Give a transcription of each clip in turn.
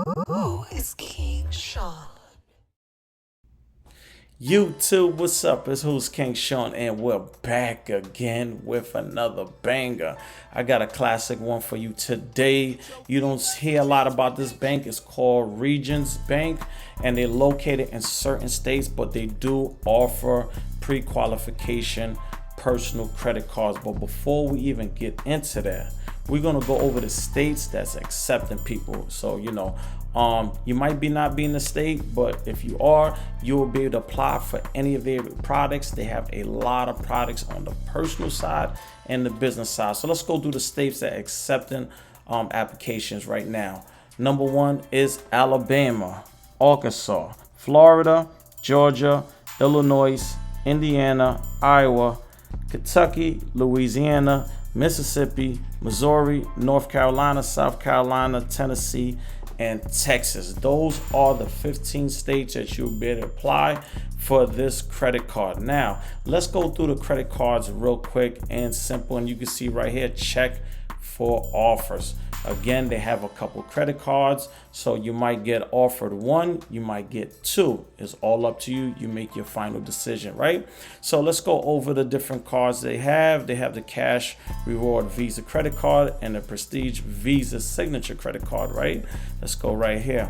Who is King Sean? YouTube, what's up? It's Who's King Sean, and we're back again with another banger. I got a classic one for you today. You don't hear a lot about this bank. It's called Regions Bank, and they're located in certain states, but they do offer pre-qualification personal credit cards. But before we even get into that, we're gonna go over the states that's accepting people. So you might not be in the state, but if you are, you will be able to apply for any of their products. They have a lot of products on the personal side and the business side. So let's go through the states that are accepting applications right now. Number one is Alabama, Arkansas, Florida, Georgia, Illinois, Indiana, Iowa, Kentucky, Louisiana, Mississippi, Missouri, North Carolina, South Carolina, Tennessee, and Texas. Those are the 15 states that you'll be able to apply for this credit card. Now, let's go through the credit cards real quick and simple. And you can see right here, check for offers. Again, they have a couple credit cards, so you might get offered one, you might get two. It's all up to you. You make your final decision, right? So let's go over the different cards they have. They have the Cash Reward Visa credit card and the Prestige Visa Signature credit card, right? Let's go right here.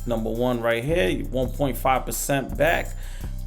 Number one right here, 1.5% back,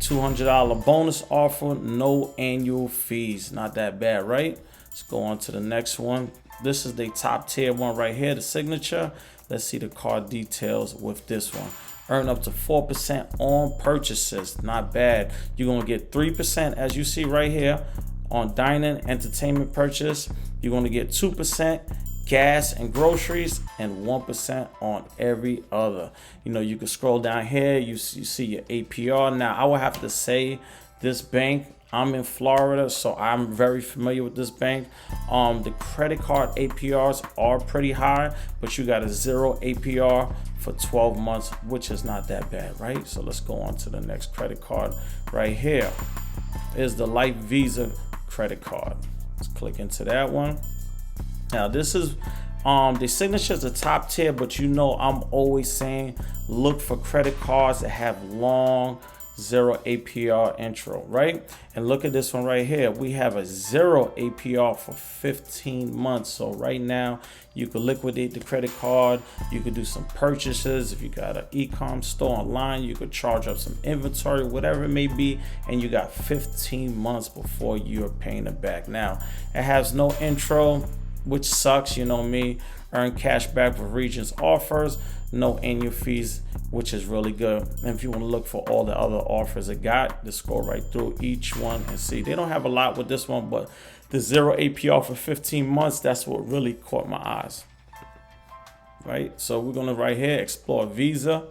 $200 bonus offer, no annual fees. Not that bad, right? Let's go on to the next one. This is the top tier one right here, the Signature. Let's see the card details with this one. Earn up to 4% on purchases. Not bad. You're going to get 3%, as you see right here, on dining, entertainment purchase. You're going to get 2% gas and groceries, and 1% on every other. You can scroll down here. You see your APR. Now, I would have to say this bank, I'm in Florida, so I'm very familiar with this bank. The credit card APRs are pretty high, but you got a 0 APR for 12 months, which is not that bad, right? So let's go on to the next credit card right here. Is the Life Visa credit card. Let's click into that one. Now this is the Signature is the top tier, but I'm always saying look for credit cards that have long 0 APR intro, right? And look at this one right here. We have a 0 APR for 15 months. So right now you could liquidate the credit card. You could do some purchases. If you got an e-com store online, you could charge up some inventory, whatever it may be. And you got 15 months before you're paying it back. Now it has no intro, which sucks. Me, earn cash back for Regions offers, no annual fees, which is really good. And if you want to look for all the other offers it got, just scroll right through each one and see. They don't have a lot with this one, but the 0 APR for 15 months, that's what really caught my eyes, right? So we're going to right here explore Visa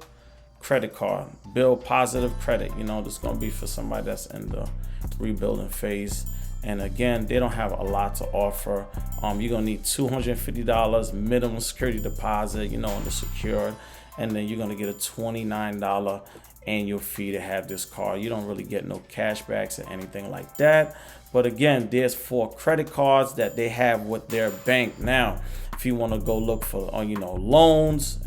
credit card, build positive credit. This is going to be for somebody that's in the rebuilding phase. And again, they don't have a lot to offer. You're gonna need $250 minimum security deposit, on the secured, and then you're gonna get a $29 annual fee to have this card. You don't really get no cash backs or anything like that. But again, there's 4 credit cards that they have with their bank. Now, if you want to go look for loans,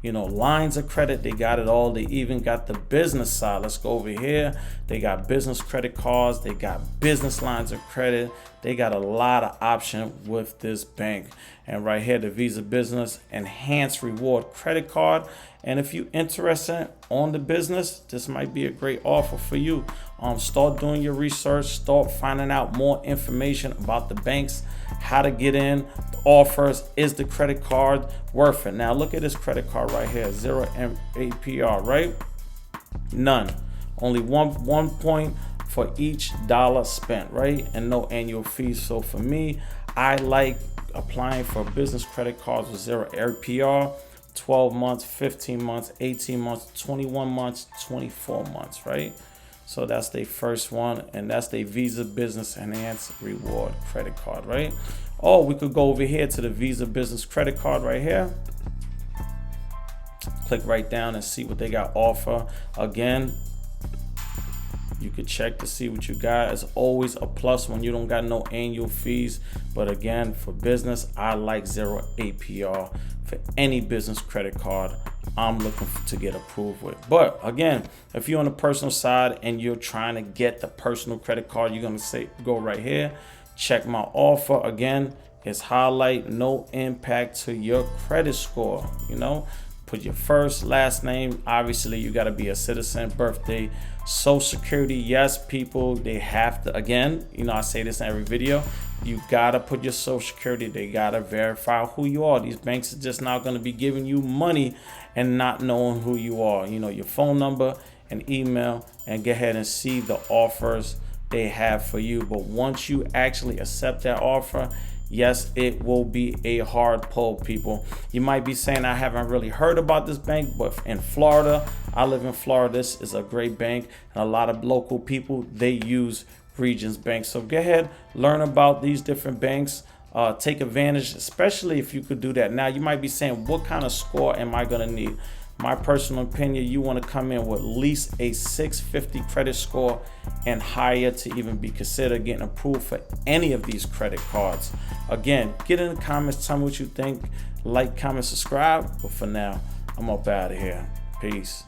lines of credit, they got it all. They even got the business side. Let's go over here. They got business credit cards. They got business lines of credit. They got a lot of option with this bank. And right here, the Visa Business Enhanced Reward Credit Card. And if you're interested on the business, this might be a great offer for you. Start doing your research, start finding out more information about the banks, how to get in, the offers. Is the credit card worth it? Now look at this credit card right here, 0 APR, right? None. Only one point for each dollar spent, right? And no annual fees. So for me, I like applying for business credit cards with 0 APR. 12 months, 15 months, 18 months, 21 months, 24 months, right? So that's the first one, and that's the Visa Business Enhanced Reward Credit Card, right? Oh, we could go over here to the Visa Business Credit Card right here. Click right down and see what they got offer. Again, you could check to see what you got. It's always a plus when you don't got no annual fees. But again, for business, I like 0 APR for any business credit card I'm looking to get approved with. But again, if you're on the personal side and you're trying to get the personal credit card, you're gonna go right here, check my offer. Again, it's highlight no impact to your credit score. Put your first, last name. Obviously, you got to be a citizen, birthday, social security. Yes, people, they have to, again, I say this in every video, you got to put your social security. They got to verify who you are. These banks are just not going to be giving you money and not knowing who you are. Your phone number and email, and go ahead and see the offers they have for you. But once you actually accept that offer, yes, it will be a hard pull, people. You might be saying, I haven't really heard about this bank, but in Florida, I live in Florida, this is a great bank, and a lot of local people, they use Regions Bank. So go ahead, learn about these different banks, take advantage, especially if you could do that. Now, you might be saying, what kind of score am I gonna need? My personal opinion, you want to come in with at least a 650 credit score and higher to even be considered getting approved for any of these credit cards. Again, get in the comments, tell me what you think, like, comment, subscribe. But for now, I'm up out of here. Peace.